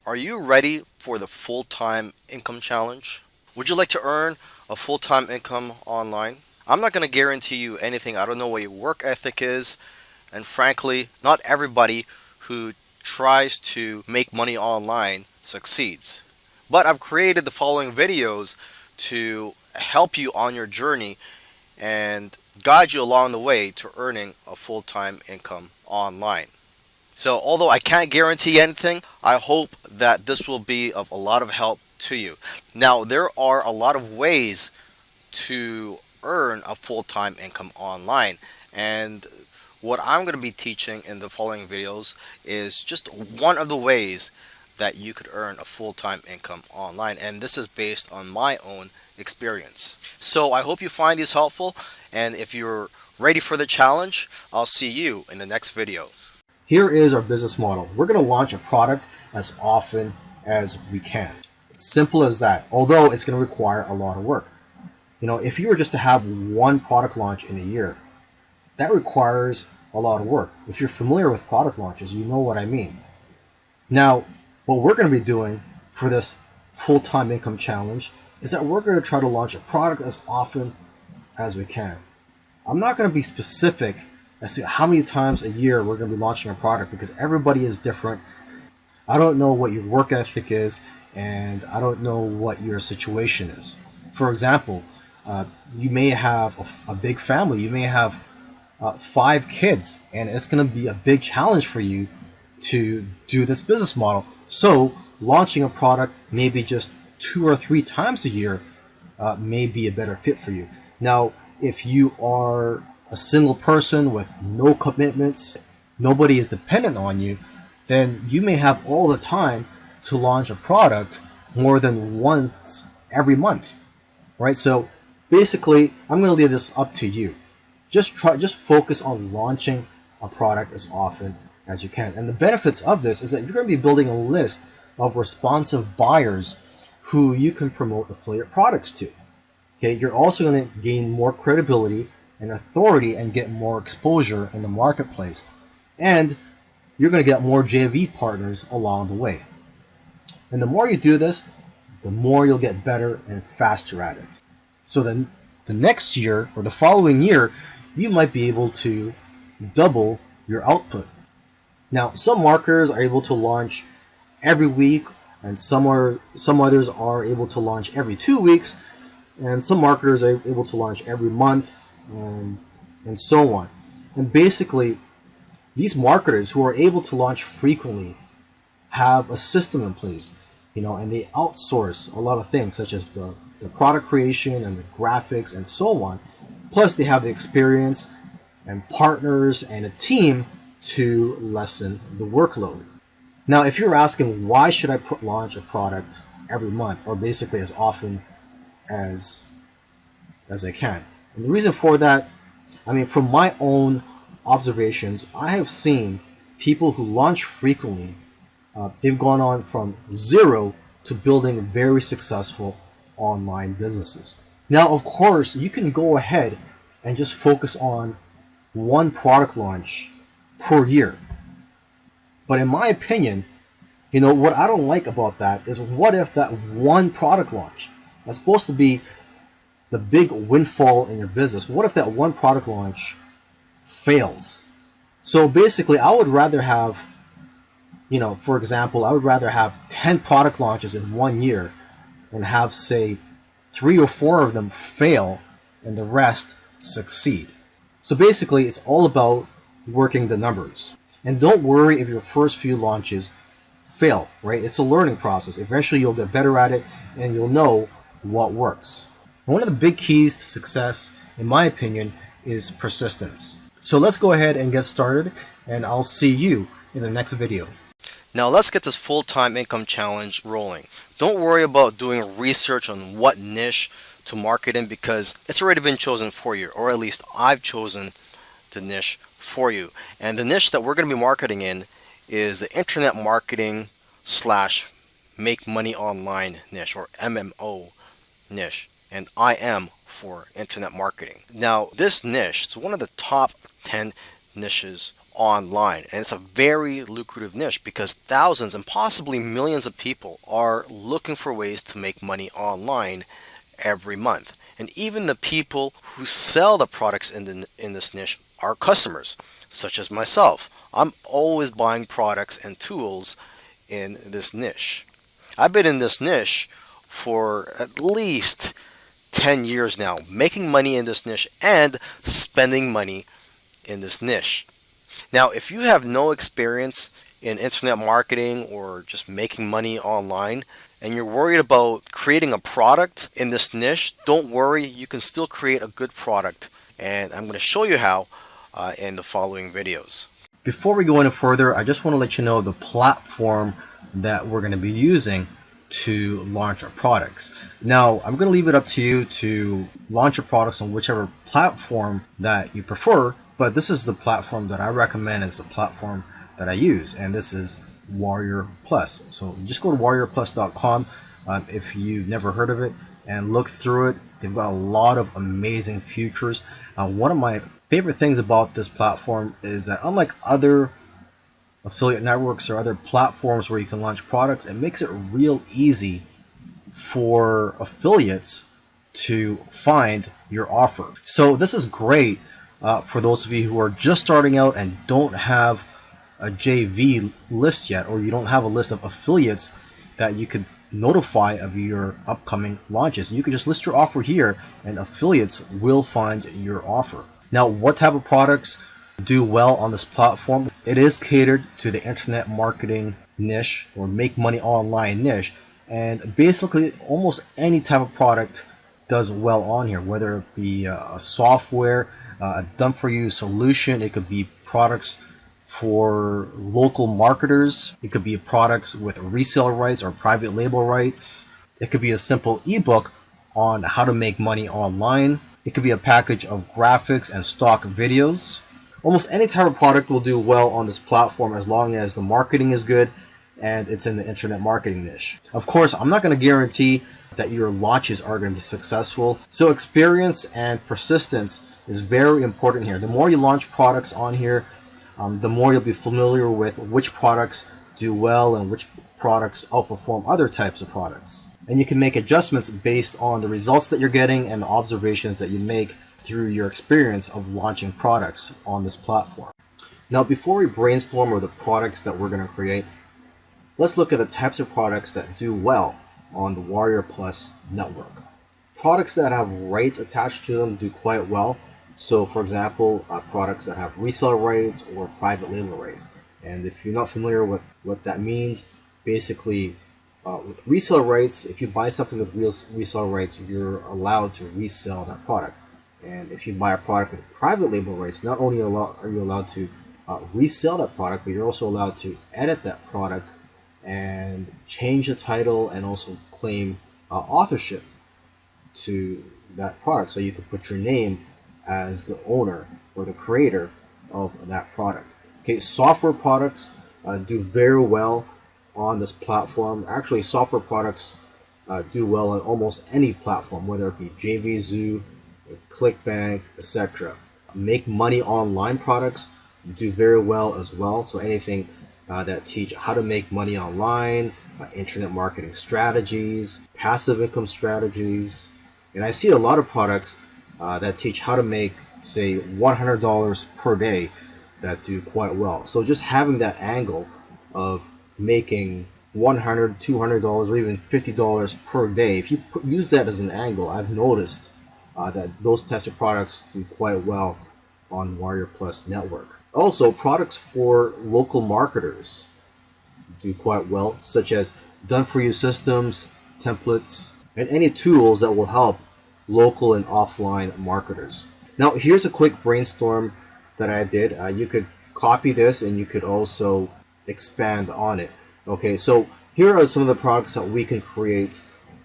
Are you ready for the full-time income challenge? Would you like to earn a full-time income online? I'm not going to guarantee you anything. I don't know what your work ethic is, and frankly, not everybody who tries to make money online succeeds. But I've created the following videos to help you on your journey and guide you along the way to earning a full-time income online. So, although I can't guarantee anything, I hope that this will be of a lot of help to you. Now, there are a lot of ways to earn a full time income online, and what I'm going to be teaching in the following videos is just one of the ways that you could earn a full time income online, and this is based on my own experience. So, I hope you find these helpful, and if you're ready for the challenge, I'll see you in the next video. Here is our business model. We're going to launch a product as often as we can. It's simple as that, although it's going to require a lot of work. If you were just to have one product launch in a year, that requires a lot of work. If you're familiar with product launches, you know what I mean. Now, what we're going to be doing for this full-time income challenge is that we're going to try to launch a product as often as we can. I'm not going to be specific as to how many times a year we're going to be launching a product because everybody is different. I don't know what your work ethic is, and I don't know what your situation is. For example, you may have a big family. You may have 5 kids, and it's going to be a big challenge for you to do this business model. So launching a product maybe just 2 or 3 times a year may be a better fit for you. Now, if you are a single person with no commitments, nobody is dependent on you, then you may have all the time to launch a product more than once every month, right? So basically, I'm going to leave this up to you. Just focus on launching a product as often as you can. And the benefits of this is that you're going to be building a list of responsive buyers who you can promote affiliate products to. Okay, you're also going to gain more credibility and authority and get more exposure in the marketplace. And you're going to get more JV partners along the way. And the more you do this, the more you'll get better and faster at it. So then the next year or the following year, you might be able to double your output. Now, some marketers are able to launch every week, and some others are able to launch every 2 weeks, and some marketers are able to launch every month, and so on. And basically, these marketers who are able to launch frequently have a system in place, and they outsource a lot of things such as the product creation and the graphics and so on. Plus, they have the experience and partners and a team to lessen the workload. Now, if you're asking why should I launch a product every month or basically as often as I can, and the reason for that, from my own observations, I have seen people who launch frequently, they've gone on from zero to building very successful online businesses. Now, of course, you can go ahead and just focus on one product launch per year. But in my opinion, what I don't like about that is what if that one product launch that's supposed to be the big windfall in your business, what if that one product launch fails? So basically, I would rather have, for example, I would rather have 10 product launches in 1 year and have, say, 3 or 4 of them fail and the rest succeed. So basically, it's all about working the numbers. And don't worry if your first few launches fail, right? It's a learning process. Eventually, you'll get better at it and you'll know what works. One of the big keys to success, in my opinion, is persistence. So let's go ahead and get started, and I'll see you in the next video. Now let's get this full-time income challenge rolling. Don't worry about doing research on what niche to market in because it's already been chosen for you, or at least I've chosen the niche for you. And the niche that we're going to be marketing in is the internet marketing slash make money online niche, or MMO niche. And IM for internet marketing. Now, this niche is one of the top 10 niches online. And it's a very lucrative niche because thousands and possibly millions of people are looking for ways to make money online every month. And even the people who sell the products in this niche are customers, such as myself. I'm always buying products and tools in this niche. I've been in this niche for at least 10 years now, making money in this niche and spending money in this niche. Now, if you have no experience in internet marketing or just making money online, and you're worried about creating a product in this niche, don't worry, you can still create a good product. And I'm going to show you how in the following videos. Before we go any further, I just want to let you know the platform that we're going to be using to launch our products. Now, I'm going to leave it up to you to launch your products on whichever platform that you prefer, but this is the platform that I recommend as the platform that I use, and this is Warrior Plus. So just go to warriorplus.com if you've never heard of it and look through it. They've got a lot of amazing features. One of my favorite things about this platform is that unlike other affiliate networks or other platforms where you can launch products, it makes it real easy for affiliates to find your offer. So this is great for those of you who are just starting out and don't have a JV list yet, or you don't have a list of affiliates that you could notify of your upcoming launches. You can just list your offer here and affiliates will find your offer. Now, what type of products do well on this platform? It is catered to the internet marketing niche or make money online niche, and basically almost any type of product does well on here, whether it be a software, a done for you solution. It could be products for local marketers. It could be products with resale rights or private label rights. It could be a simple ebook on how to make money online. It could be a package of graphics and stock videos. Almost any type of product will do well on this platform as long as the marketing is good and it's in the internet marketing niche. Of course, I'm not going to guarantee that your launches are going to be successful. So experience and persistence is very important here. The more you launch products on here, the more you'll be familiar with which products do well and which products outperform other types of products. And you can make adjustments based on the results that you're getting and the observations that you make through your experience of launching products on this platform. Now, before we brainstorm over the products that we're going to create, let's look at the types of products that do well on the Warrior Plus network. Products that have rights attached to them do quite well. So, for example, products that have resale rights or private label rights. And if you're not familiar with what that means, basically, with resale rights, if you buy something with resale rights, you're allowed to resell that product. And if you buy a product with private label rights, not only are you allowed to resell that product, but you're also allowed to edit that product and change the title and also claim authorship to that product. So you can put your name as the owner or the creator of that product. Okay, software products do very well on this platform. Actually, software products do well on almost any platform, whether it be JVZoo, ClickBank, etc. Make money online products do very well as well. So anything that teach how to make money online, internet marketing strategies, passive income strategies. And I see a lot of products that teach how to make, say, $100 per day that do quite well. So just having that angle of making $100, $200, or even $50 per day, if you use that as an angle, I've noticed that those types of products do quite well on Warrior Plus network. Also, products for local marketers do quite well, such as done-for-you systems, templates, and any tools that will help local and offline marketers. Now, here's a quick brainstorm that I did. You could copy this and you could also expand on it. Okay, so here are some of the products that we can create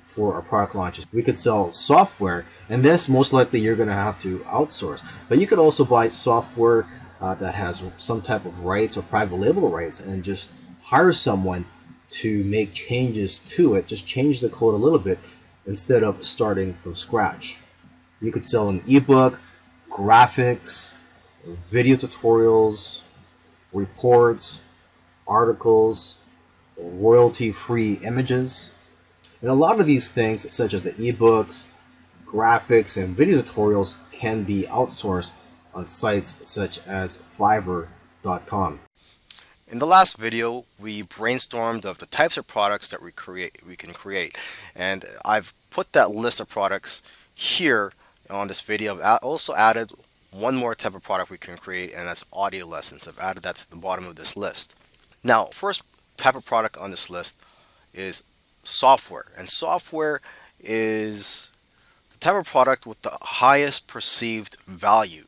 for our product launches. We could sell software, and this most likely you're going to have to outsource. But you could also buy software that has some type of rights or private label rights and just hire someone to make changes to it. Just change the code a little bit instead of starting from scratch. You could sell an ebook, graphics, video tutorials, reports, articles, royalty free images. And a lot of these things, such as the ebooks, graphics, and video tutorials, can be outsourced on sites such as Fiverr.com. In the last video, we brainstormed of the types of products that we can create, and I've put that list of products here on this video. I've also added one more type of product we can create, and that's audio lessons. I've added that to the bottom of this list. Now, first type of product on this list is software, and software is the type of product with the highest perceived value.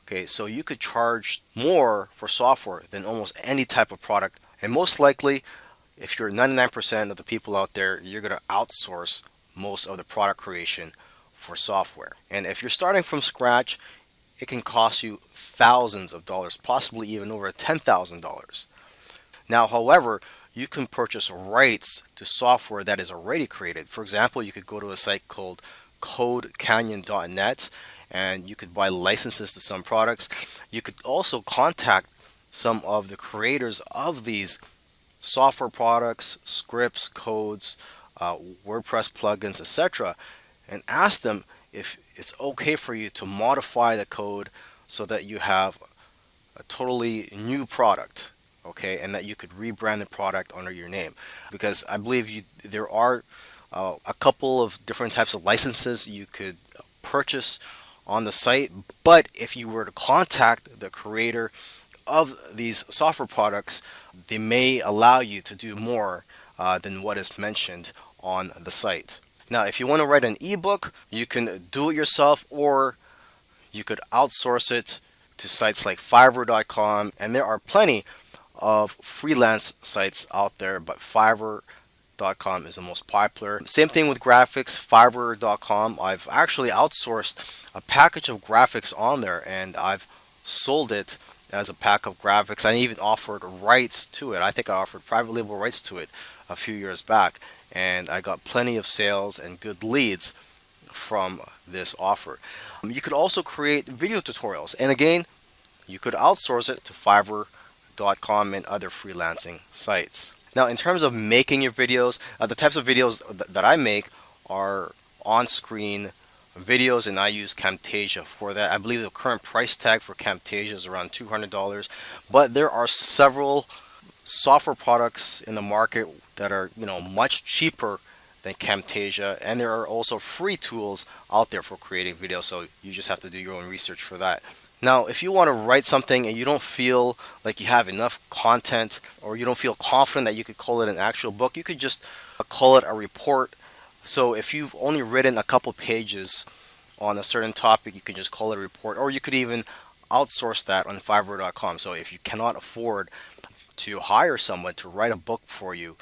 Okay, so you could charge more for software than almost any type of product. And most likely, if you're 99% of the people out there, you're going to outsource most of the product creation for software. And if you're starting from scratch, it can cost you thousands of dollars, possibly even over $10,000. Now, however, you can purchase rights to software that is already created. For example, you could go to a site called codecanyon.net and you could buy licenses to some products. You could also contact some of the creators of these software products, scripts, codes, WordPress plugins, etc., and ask them if it's okay for you to modify the code so that you have a totally new product, okay, and that you could rebrand the product under your name. Because I believe there are a couple of different types of licenses you could purchase on the site, but if you were to contact the creator of these software products, they may allow you to do more than what is mentioned on the site. Now, if you want to write an ebook, you can do it yourself, or you could outsource it to sites like Fiverr.com, and there are plenty of freelance sites out there, but Fiverr.com is the most popular. Same thing with graphics, Fiverr.com. I've actually outsourced a package of graphics on there, and I've sold it as a pack of graphics. I even offered rights to it. I think I offered private label rights to it a few years back, and I got plenty of sales and good leads from this offer. You could also create video tutorials, and again, you could outsource it to Fiverr.com and other freelancing sites. Now, in terms of making your videos, the types of videos that I make are on-screen videos, and I use Camtasia for that. I believe the current price tag for Camtasia is around $200, but there are several software products in the market that are, much cheaper than Camtasia, and there are also free tools out there for creating videos, so you just have to do your own research for that. Now, if you want to write something and you don't feel like you have enough content, or you don't feel confident that you could call it an actual book, you could just call it a report. So if you've only written a couple pages on a certain topic, you can just call it a report, or you could even outsource that on Fiverr.com. So if you cannot afford to hire someone to write a book for you,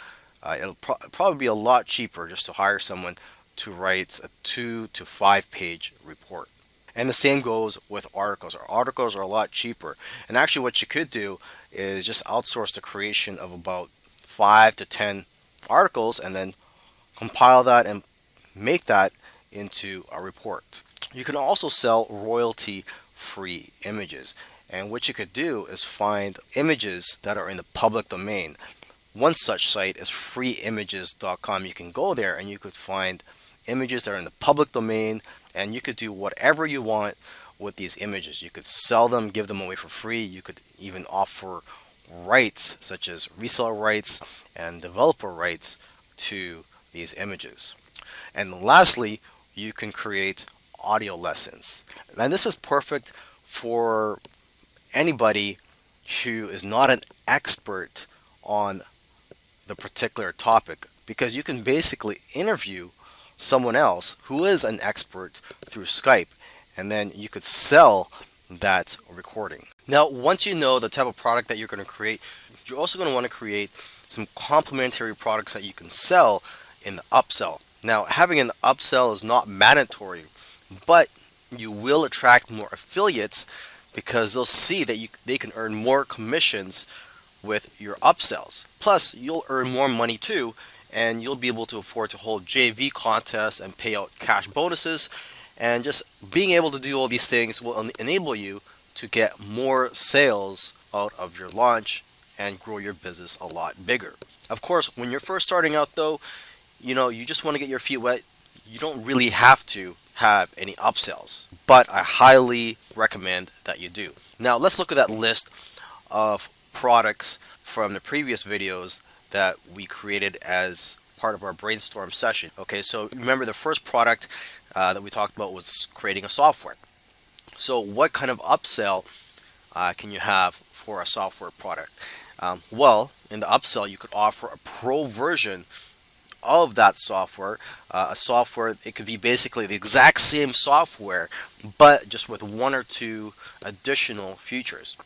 it'll probably be a lot cheaper just to hire someone to write a 2 to 5 page report. And the same goes with articles. Our articles are a lot cheaper. And actually what you could do is just outsource the creation of about 5 to 10 articles and then compile that and make that into a report. You can also sell royalty-free images. And what you could do is find images that are in the public domain. One such site is freeimages.com. You can go there and you could find images that are in the public domain, and you could do whatever you want with these images. You could sell them, give them away for free. You could even offer rights such as resale rights and developer rights to these images. And lastly, you can create audio lessons. And this is perfect for anybody who is not an expert on the particular topic, because you can basically interview someone else who is an expert through Skype, and then you could sell that recording. Now, once you know the type of product that you're going to create, you're also going to want to create some complementary products that you can sell in the upsell. Now, having an upsell is not mandatory, but you will attract more affiliates because they'll see that they can earn more commissions with your upsells. Plus, you'll earn more money too, and you'll be able to afford to hold JV contests and pay out cash bonuses. And just being able to do all these things will enable you to get more sales out of your launch and grow your business a lot bigger. Of course, when you're first starting out though, you just want to get your feet wet. You don't really have to have any upsells, but I highly recommend that you do. Now, let's look at that list of products from the previous videos that we created as part of our brainstorm session. Okay, so remember the first product that we talked about was creating a software. So, what kind of upsell can you have for a software product? Well, in the upsell, you could offer a pro version of that software. A software, it could be basically the exact same software, but just with one or two additional features.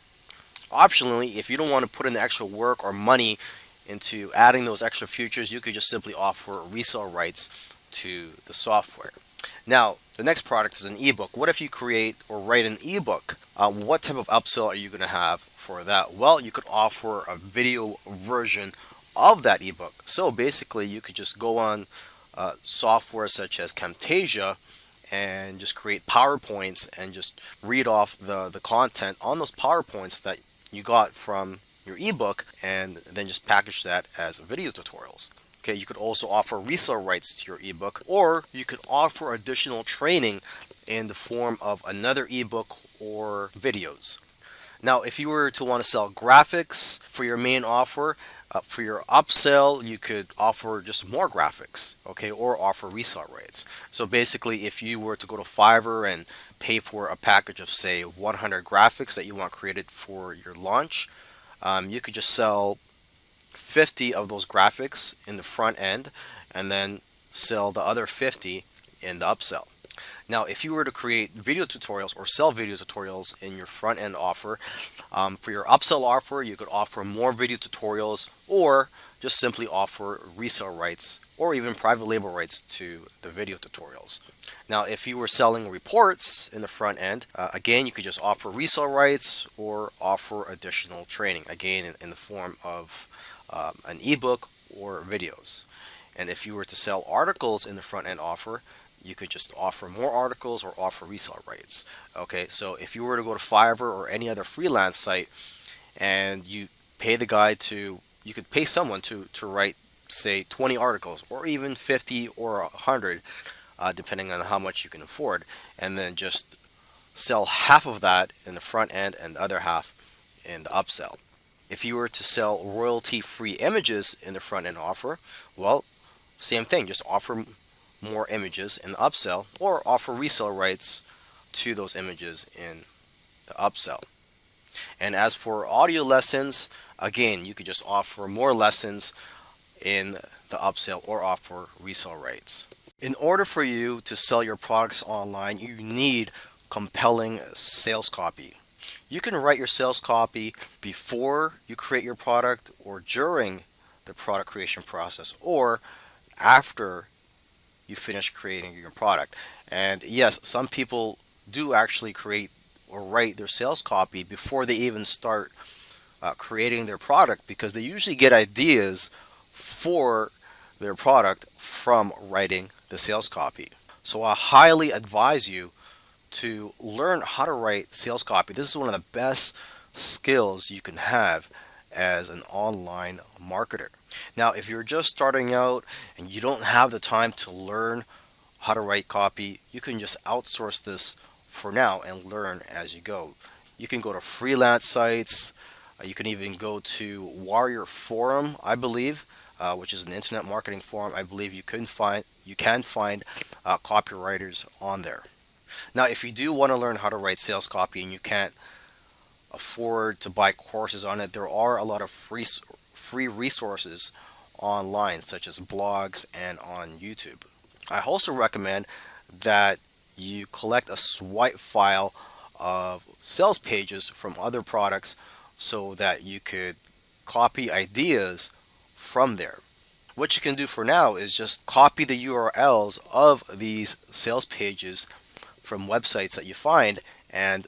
Optionally, if you don't want to put in the extra work or money into adding those extra features, you could just simply offer resale rights to the software. Now, the next product is an ebook. What if you create or write an ebook? What type of upsell are you going to have for that? Well, you could offer a video version of that ebook. So basically, you could just go on software such as Camtasia and just create PowerPoints and just read off the content on those PowerPoints that you got from your ebook, and then just package that as video tutorials. Okay, you could also offer resale rights to your ebook, or you could offer additional training in the form of another ebook or videos. Now, if you were to want to sell graphics for your main offer, for your upsell, you could offer just more graphics, okay, or offer resale rates. So basically, if you were to go to Fiverr and pay for a package of, say, 100 graphics that you want created for your launch, you could just sell 50 of those graphics in the front end and then sell the other 50 in the upsell. Now, if you were to create video tutorials or sell video tutorials in your front end offer, for your upsell offer, you could offer more video tutorials or just simply offer resale rights or even private label rights to the video tutorials. Now, if you were selling reports in the front end, again, you could just offer resale rights or offer additional training, again, in the form of an ebook or videos. And if you were to sell articles in the front end offer, you could just offer more articles or offer resale rights. Okay, so if you were to go to Fiverr or any other freelance site and you pay the guy to, you could pay someone to write, say, 20 articles or even 50 or 100, depending on how much you can afford, and then just sell half of that in the front end and the other half in the upsell. If you were to sell royalty-free images in the front end offer, well, same thing, just offer more images in the upsell or offer resale rights to those images in the upsell. And as for audio lessons, again, you could just offer more lessons in the upsell or offer resale rights. In order for you to sell your products online, you need compelling sales copy. You can write your sales copy before you create your product or during the product creation process or after you finish creating your product. And yes, some people do actually create or write their sales copy before they even start creating their product, because they usually get ideas for their product from writing the sales copy. So I highly advise you to learn how to write sales copy. This is one of the best skills you can have as an online marketer. Now, if you're just starting out and you don't have the time to learn how to write copy, you can just outsource this for now and learn as you go. You can go to freelance sites. You can even go to Warrior Forum, I believe, which is an internet marketing forum. I believe you can find copywriters on there. Now, if you do want to learn how to write sales copy and you can't afford to buy courses on it, there are a lot of free resources online, such as blogs and on YouTube. I also recommend that you collect a swipe file of sales pages from other products so that you could copy ideas from there. What you can do for now is just copy the URLs of these sales pages from websites that you find and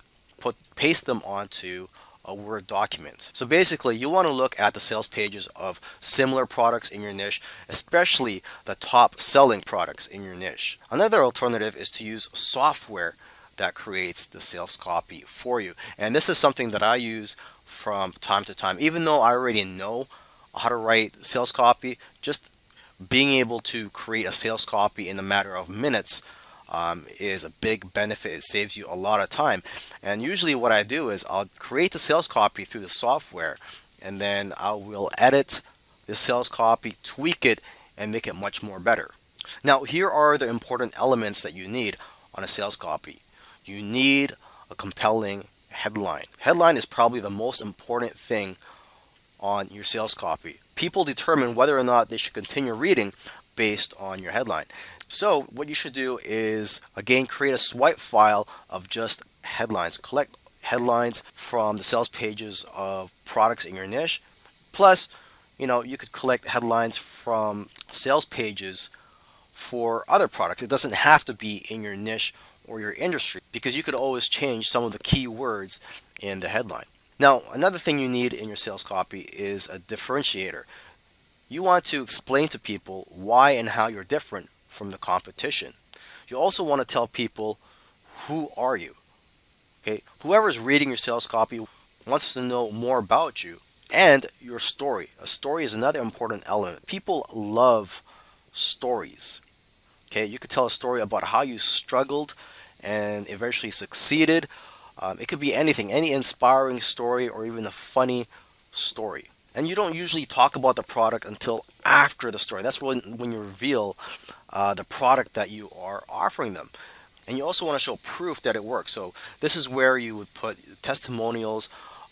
paste them onto a Word document. So basically, you want to look at the sales pages of similar products in your niche, especially the top selling products in your niche. Another alternative is to use software that creates the sales copy for you. And this is something that I use from time to time. Even though I already know how to write sales copy, just being able to create a sales copy in a matter of minutes is a big benefit. It saves you a lot of time. And usually, what I do is I'll create the sales copy through the software, and then I will edit the sales copy, tweak it, and make it much more better. Now, here are the important elements that you need on a sales copy. You need a compelling headline. Headline is probably the most important thing on your sales copy. People determine whether or not they should continue reading based on your headline. So, what you should do is again create a swipe file of just headlines. Collect headlines from the sales pages of products in your niche. Plus, you could collect headlines from sales pages for other products. It doesn't have to be in your niche or your industry because you could always change some of the key words in the headline. Now, another thing you need in your sales copy is a differentiator. You want to explain to people why and how you're different from the competition. You also want to tell people, who are you? Okay? Whoever's reading your sales copy wants to know more about you and your story. A story is another important element. People love stories. Okay? You could tell a story about how you struggled and eventually succeeded. It could be anything, any inspiring story or even a funny story. And you don't usually talk about the product until after the story. That's when you reveal the product that you are offering them. And you also want to show proof that it works. So this is where you would put testimonials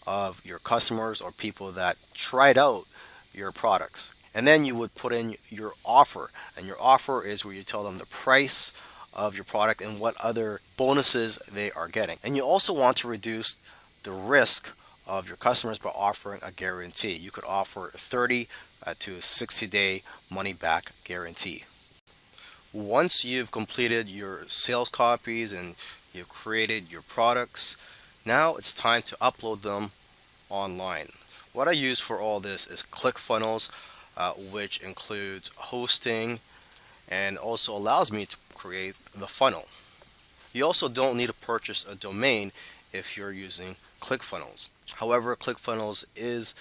of your customers or people that tried out your products. And then you would put in your offer. And your offer is where you tell them the price of your product and what other bonuses they are getting. And you also want to reduce the risk of your customers by offering a guarantee. You could offer a 30 to 60-day money back guarantee. Once you've completed your sales copies and you've created your products, now it's time to upload them online. What I use for all this is ClickFunnels, which includes hosting and also allows me to create the funnel. You also don't need to purchase a domain if you're using ClickFunnels. However, ClickFunnels is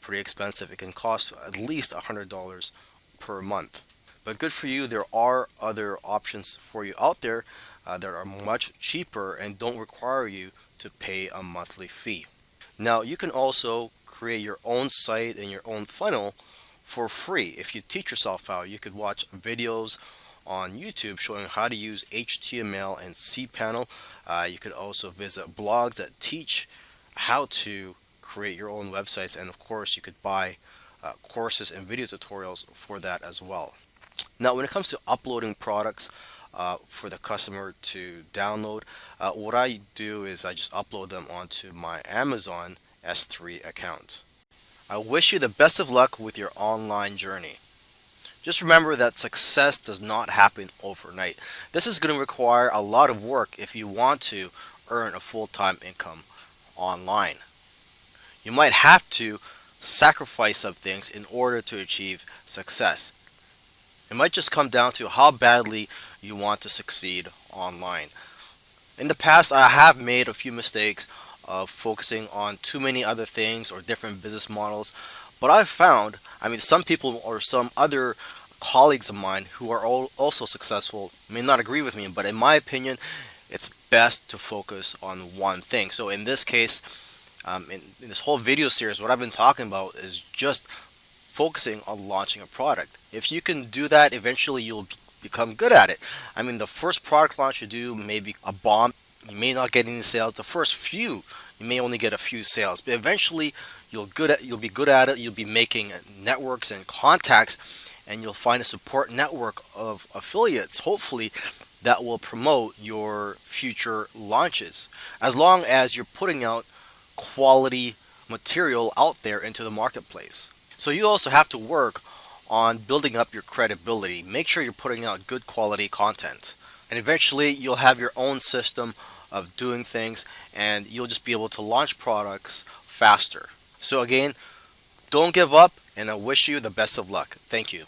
pretty expensive. It can cost at least $100 per month. But good for you, there are other options for you out there that are much cheaper and don't require you to pay a monthly fee. Now, you can also create your own site and your own funnel for free. If you teach yourself how, you could watch videos on YouTube showing how to use HTML and cPanel. You could also visit blogs that teach how to create your own websites, and of course, you could buy courses and video tutorials for that as well. Now, when it comes to uploading products for the customer to download, what I do is I just upload them onto my Amazon S3 account. I wish you the best of luck with your online journey. Just remember that success does not happen overnight. This is going to require a lot of work if you want to earn a full-time income online. You might have to sacrifice some things in order to achieve success. It might just come down to how badly you want to succeed online. In the past, I have made a few mistakes of focusing on too many other things or different business models. But I've found, some people or some other colleagues of mine who are also successful may not agree with me, but in my opinion, it's best to focus on one thing. So in this case, in this whole video series, what I've been talking about is just focusing on launching a product. If you can do that, eventually you'll become good at it. The first product launch you do may be a bomb. You may not get any sales. The first few, you may only get a few sales, but eventually you'll be good at it. You'll be making networks and contacts, and you'll find a support network of affiliates, hopefully, that will promote your future launches. As long as you're putting out quality material out there into the marketplace. So you also have to work on building up your credibility. Make sure you're putting out good quality content. And eventually you'll have your own system of doing things and you'll just be able to launch products faster. So again, don't give up and I wish you the best of luck. Thank you.